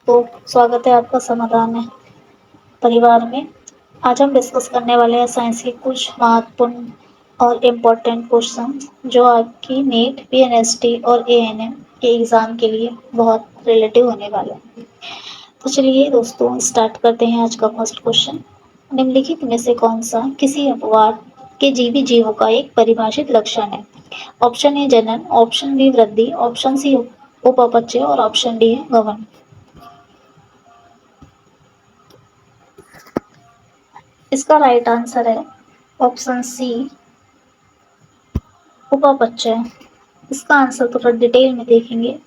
तो स्वागत है आपका समाधान है परिवार में। आज हम डिस्कस करने वाले हैं साइंस के कुछ महत्वपूर्ण और इम्पोर्टेंट क्वेश्चन जो आपकी नीट, पीएनएसटी और एएनएम के एग्जाम के लिए बहुत रिलेटिव होने वाले हैं। तो चलिए दोस्तों स्टार्ट करते हैं आज का फर्स्ट क्वेश्चन। निम्नलिखित में से कौन सा किसी अपवाद के जीवी जीवों का एक परिभाषित लक्षण है? ऑप्शन ए जनन, ऑप्शन बी वृद्धि, ऑप्शन सी उपापचय और ऑप्शन डी है गमन। इसका राइट आंसर है ऑप्शन सी उपापचय। इसका आंसर थोड़ा डिटेल में देखेंगे।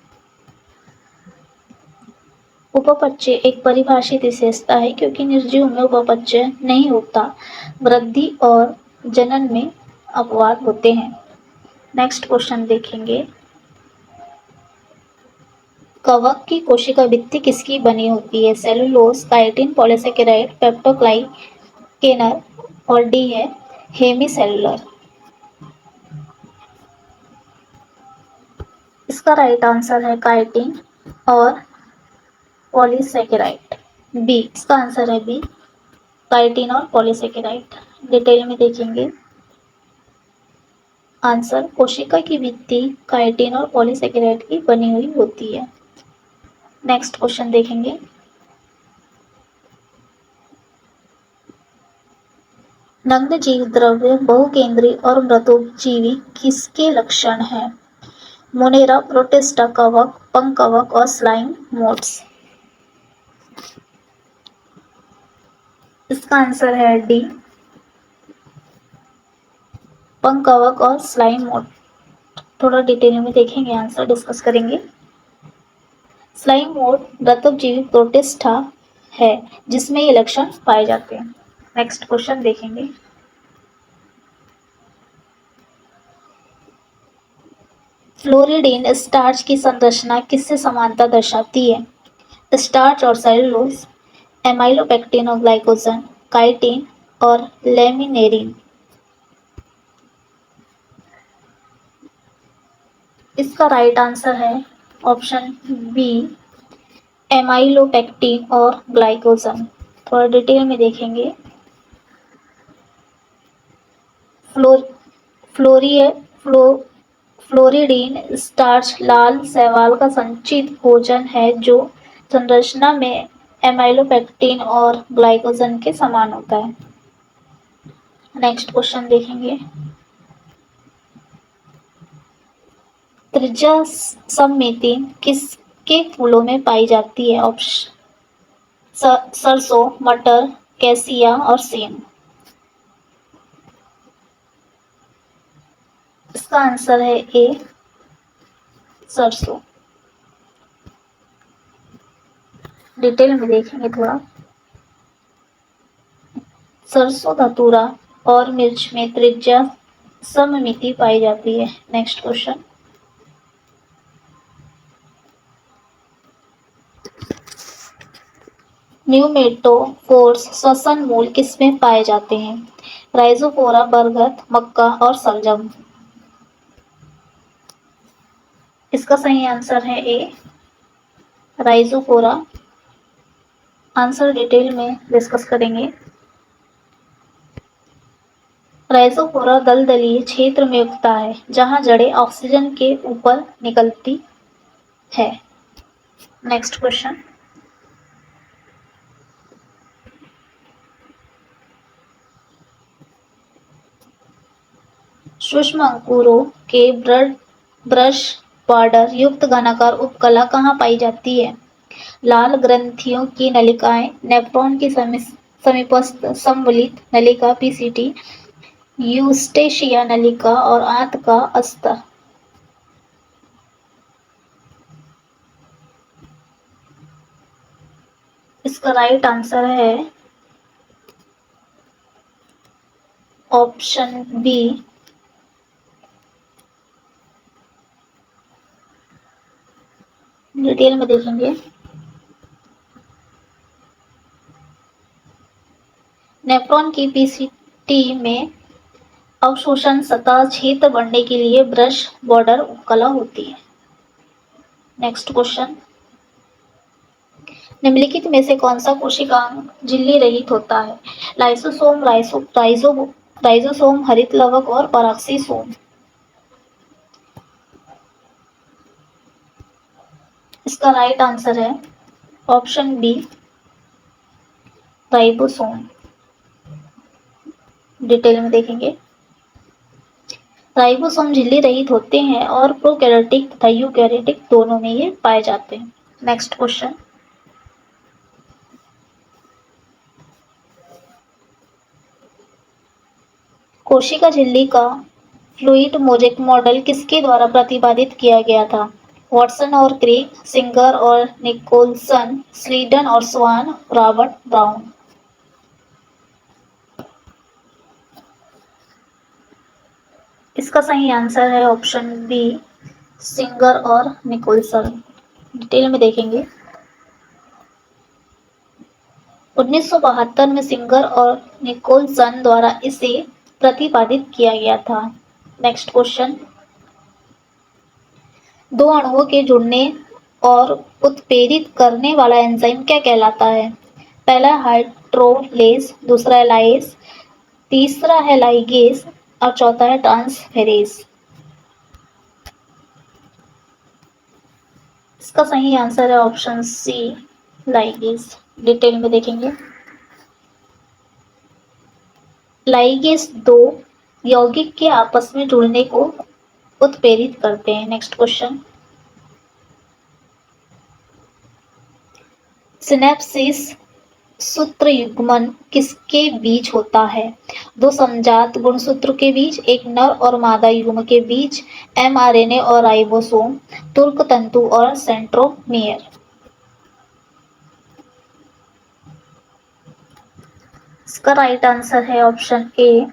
उपापचय एक परिभाषित विशेषता है क्योंकि निर्जीव में उपापचय नहीं होता, वृद्धि और जनन में अपवाद होते हैं। नेक्स्ट क्वेश्चन देखेंगे। कवक की कोशिका भित्ति किसकी बनी होती है? सेलुलोज, काइटिन, पॉलीसेकेराइड, पेप्टोग्लाइकेनर और डी है हेमीसेलुलर। इसका राइट आंसर है काइटिन और पॉलीसेकेराइड। बी, इसका आंसर है बी, काइटिन और पॉलीसेकेराइड। डिटेल में देखेंगे। आंसर कोशिका की भित्ति काइटिन और पॉलीसेकेराइड की बनी हुई होती है। नेक्स्ट क्वेश्चन देखेंगे। नग्न जीव द्रव्य, बहुकेंद्री और मृतोपजीवी किसके लक्षण हैं? मोनेरा, प्रोटिस्टा, कवक, पंख कवक और स्लाइम मोड्स। इसका आंसर है डी, पंख कवक और स्लाइम मोड। थोड़ा डिटेल में देखेंगे, आंसर डिस्कस करेंगे। स्लाइम मोड मृतोपजीवी प्रोटिस्टा है जिसमें ये लक्षण पाए जाते हैं। नेक्स्ट क्वेश्चन देखेंगे। फ्लोरिडीन स्टार्च की संरचना किससे समानता दर्शाती है? स्टार्च और सेलुलोज, एमाइलोपेक्टिन और ग्लाइकोजन, काइटिन और लेमिनेरिन। इसका राइट आंसर है ऑप्शन बी, एमाइलोपेक्टिन और ग्लाइकोजन। थोड़ा डिटेल में देखेंगे। फ्लोर फ्लोरी फ्लो फ्लोरिडीन स्टार्च लाल शैवाल का संचित भोजन है जो संरचना में एमाइलोपेक्टिन और ग्लाइकोजन के समान होता है। नेक्स्ट क्वेश्चन देखेंगे। त्रिज्या सममिति किसके फूलों में पाई जाती है? ऑप्शन सरसों, मटर, कैसिया और सेम। इसका आंसर है ए, सरसों। डिटेल में देखेंगे थोड़ा। सरसों, धतूरा और मिर्च में त्रिज्या सममिति पाई जाती है। Next question. न्यूमेटोफोर्स श्वसन मूल किसमें पाए जाते हैं? राइजोफोरा, बरगद, मक्का और सलजम। इसका सही आंसर है ए, राइजोफोरा। आंसर डिटेल में डिस्कस करेंगे। राइजोफोरा दलदलीय क्षेत्र में उगता है जहां जड़ें ऑक्सीजन के ऊपर निकलती है। Next question. सूक्ष्म अंकुरों के ब्रश बॉर्डर युक्त घनाकार उपकला कहाँ पाई जाती है? लाल ग्रंथियों की नलिकाएं, नेफ्रॉन की समीपस्थ संवलित नलिका पीसीटी, यूस्टेशिया नलिका और आंत का अस्तर। इसका राइट आंसर है ऑप्शन बी, डिटेल में देखेंगे। नेफ्रॉन की पीसीटी में अवशोषण सतह क्षेत्र बढ़ने के लिए ब्रश बॉर्डर उपकला होती है। Next question. निम्नलिखित में से कौन सा कोशिकांग झिल्ली रहित होता है? लाइसोसोम, राइजोसोम, हरित लवक और पराक्सीसोम। इसका राइट आंसर है ऑप्शन बी, राइबोसोम। डिटेल में देखेंगे। राइबोसोम झिल्ली रहित होते हैं और प्रोकैरियोटिक तथा यूकैरियोटिक दोनों में ये पाए जाते हैं। Next question. कोशिका झिल्ली का फ्लूइड मोज़ेक मॉडल किसके द्वारा प्रतिपादित किया गया था? वॉटसन और क्रिक, सिंगर और निकोलसन, स्लीडन और स्वान, रॉबर्ट ब्राउन। इसका सही आंसर है ऑप्शन बी, सिंगर और निकोलसन। डिटेल में देखेंगे। 1972 में सिंगर और निकोलसन द्वारा इसे प्रतिपादित किया गया था। Next question. दो अणुओं के जुड़ने और उत्प्रेरित करने वाला एंजाइम क्या कहलाता है? पहला हाइड्रोलेज, दूसरा लाइस, तीसरा है लाइगेज और चौथा है ट्रांसफेरेज। इसका सही आंसर है ऑप्शन सी, लाइगेज। डिटेल में देखेंगे। लाइगेज दो यौगिक के आपस में जुड़ने को उत्प्रेरित करते हैं। Next question. सिनेप्सिस सूत्र युग्मन किसके बीच होता है? दो समजात गुणसूत्र के बीच, एक नर और मादा युग्म के बीच, एमआरएनए और राइबोसोम, तुर्क तंतु और सेंट्रोमियर। इसका राइट आंसर है ऑप्शन ए,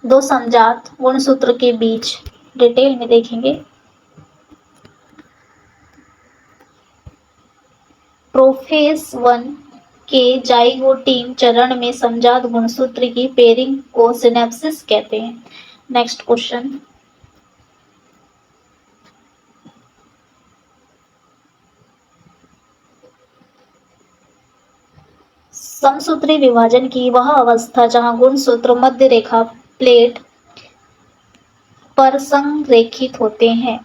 दो समजात गुणसूत्र के बीच। डिटेल में देखेंगे। प्रोफेज 1 के जाइगोटीन चरण में समजात गुणसूत्र की पेयरिंग को सिनेप्सिस कहते हैं। Next question. समसूत्री विभाजन की वह अवस्था जहां गुणसूत्र मध्य रेखा प्लेट पर संरेखित होते हैं।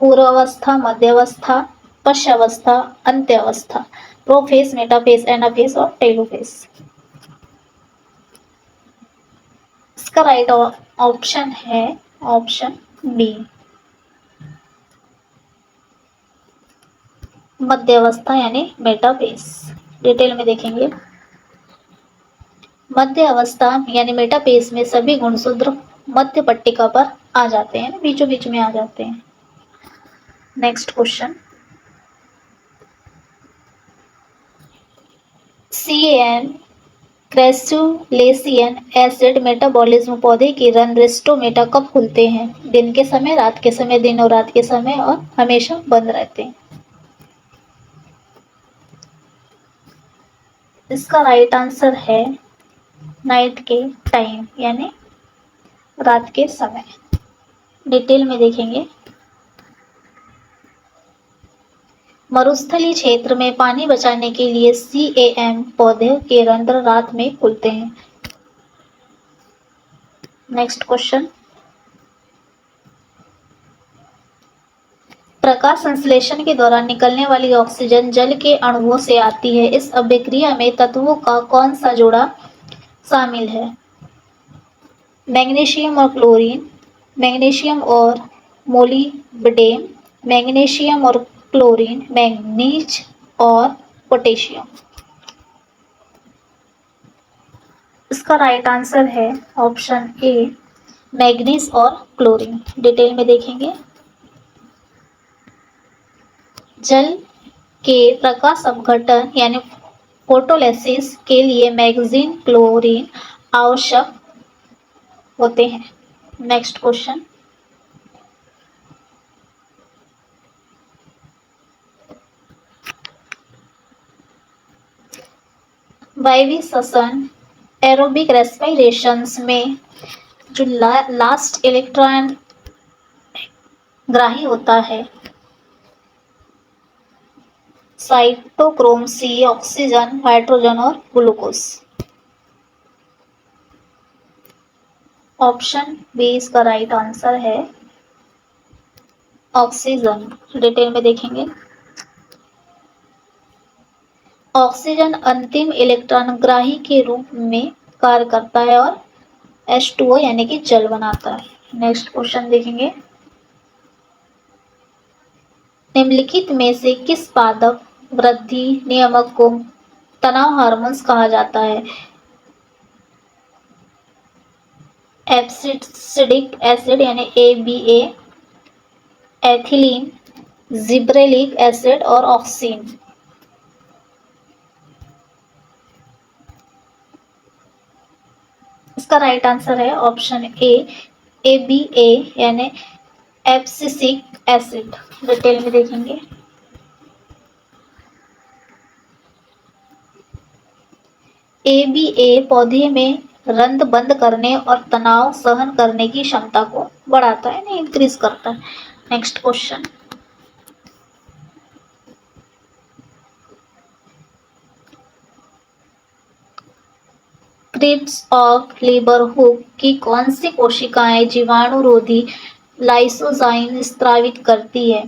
पूर्वावस्था, मध्यावस्था, पश्चावस्था, अंत्यावस्था। प्रोफेज, मेटाफेज, एनाफेज और टेलोफेज। इसका राइट ऑप्शन है ऑप्शन बी, मध्यावस्था यानी मेटाफेज। डिटेल में देखेंगे। मध्य अवस्था यानी मेटाफेज में सभी गुणसूत्र मध्य पट्टिका पर आ जाते हैं, बीचों बीच में आ जाते हैं। Next question. CAN crassulacean acid metabolism पौधे के रंध्र स्टोमेटा कब खुलते हैं? दिन के समय, रात के समय, दिन और रात के समय और हमेशा बंद रहते हैं। इसका राइट आंसर है नाइट के टाइम यानी रात के समय। डिटेल में देखेंगे। मरुस्थलीय क्षेत्र में पानी बचाने के लिए CAM पौधे के रंध्र रात में खुलते हैं। Next question. प्रकाश संश्लेषण के दौरान निकलने वाली ऑक्सीजन जल के अणुओं से आती है। इस अभिक्रिया में तत्वों का कौन सा जोड़ा शामिल है? मैग्नीशियम और क्लोरीन, मैग्नीशियम और मोलिब्डेनम, मैग्नीशियम और क्लोरीन, मैग्नीज और पोटेशियम। इसका राइट आंसर है ऑप्शन ए, मैग्नीज और क्लोरीन। डिटेल में देखेंगे। जल के प्रकाश अपघटन यानी फोटोलिसिस के लिए मैग्नीज, क्लोरीन आवश्यक होते हैं। Next question. वायवीय श्वसन एरोबिक रेस्पिरेशंस में जो लास्ट इलेक्ट्रॉन ग्राही होता है साइटोक्रोम सी, ऑक्सीजन, हाइड्रोजन और ग्लूकोज। ऑप्शन बी इसका राइट आंसर है ऑक्सीजन। डिटेल में देखेंगे। ऑक्सीजन अंतिम इलेक्ट्रॉनग्राही के रूप में कार्य करता है और H2O यानी कि जल बनाता है। नेक्स्ट क्वेश्चन देखेंगे। निम्नलिखित में से किस पादप वृद्धि नियामक को तनाव हार्मोन्स कहा जाता है? एब्सिडिक एसिड यानी ABA, एथिलीन, जिब्रेलिक एसिड और ऑक्सीन। इसका राइट आंसर है ऑप्शन ए, ABA यानी एब्सिसिक एसिड। डिटेल में देखेंगे। ABA पौधे में रंध्र बंद करने और तनाव सहन करने की क्षमता को बढ़ाता है, यानी इंक्रीज करता है। Next question. क्रिप्स ऑफ लीबरहुक की कौन सी कोशिकाएं जीवाणुरोधी लाइसोजाइम स्रावित करती है?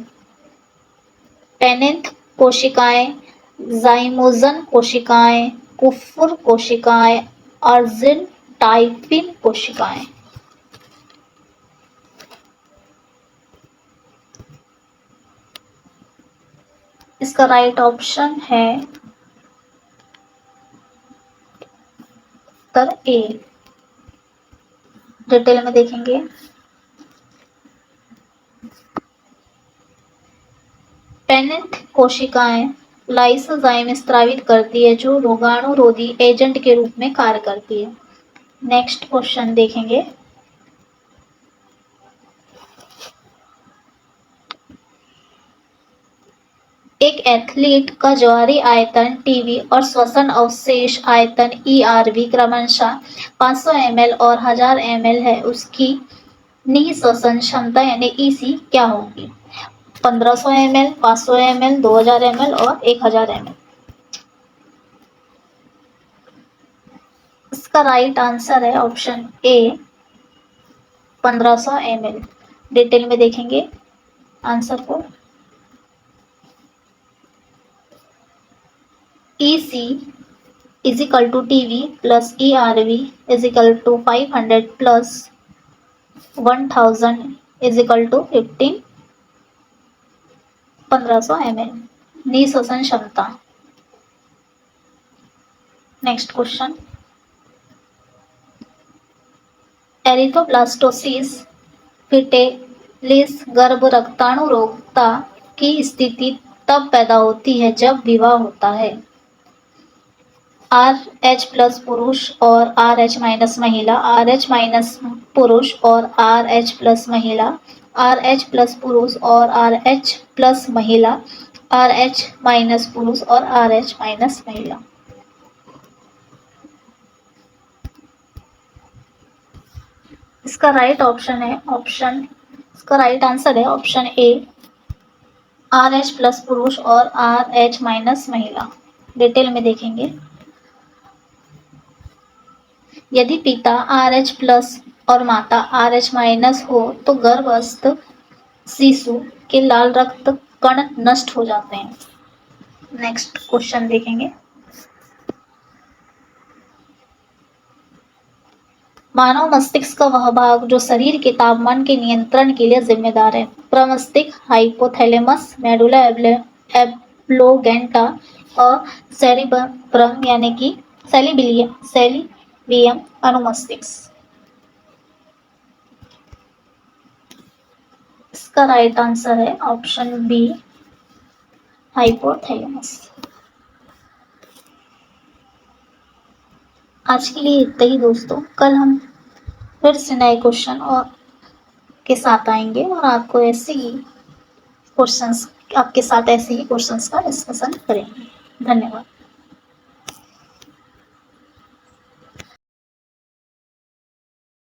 पेनिथ कोशिकाएं, जाइमोजन कोशिकाएं, कुफुर कोशिकाएं, अर्जेंटाइपिन कोशिकाएं। इसका राइट ऑप्शन है उत्तर ए। डिटेल में देखेंगे। पेनिथ कोशिकाएं लाइसोजाइम स्रावित करती है जो रोगाणुरोधी एजेंट के रूप में कार्य करती है। नेक्स्ट क्वेश्चन देखेंगे। एक एथलीट का ज्वारी आयतन, टीवी और श्वसन अवशेष आयतन ERV क्रमशः 500 ml और 1000 ml है, उसकी निःश्वसन क्षमता यानी EC क्या होगी? 1500 ml, 500 ml, 2000 ml और 1000 ml। इसका राइट आंसर है ऑप्शन ए, 1500 ml। डिटेल में देखेंगे आंसर को। EC is equal to TV plus ERV is equal to 500 plus 1000 is equal to 1500 ml निःश्वसन क्षमता। Next question. एरिथ्रोब्लास्टोसिस फिटेलिस गर्भ रक्ताणुरोगता की स्थिति तब पैदा होती है जब विवाह होता है। RH प्लस पुरुष और RH माइनस महिला, RH माइनस पुरुष और RH प्लस महिला, RH प्लस पुरुष और RH प्लस महिला, RH माइनस पुरुष और RH माइनस महिला। इसका राइट ऑप्शन है इसका राइट आंसर है ऑप्शन ए, RH प्लस पुरुष और RH माइनस महिला। डिटेल में देखेंगे। यदि पिता RH प्लस और माता RH माइनस हो तो गर्भस्थ शिशु के लाल रक्त कण नष्ट हो जाते हैं। नेक्स्ट क्वेश्चन देखेंगे। मानव मस्तिष्क का वह भाग जो शरीर के तापमान के नियंत्रण के लिए जिम्मेदार है। प्रमस्तिष्क, हाइपोथैलेमस, मेडुला एब्लोगेंटा और सेरिबरम यानी कि सेरिबियम अनुमस्तिष्क। इसका राइट आंसर है ऑप्शन बी, हाइपोथैलेमस। आज के लिए इतना ही दोस्तों। कल हम फिर से नए क्वेश्चन और के साथ आएंगे और आपको ऐसे ही क्वेश्चंस आपके साथ ऐसे ही क्वेश्चंस का डिस्कशन करेंगे। धन्यवाद।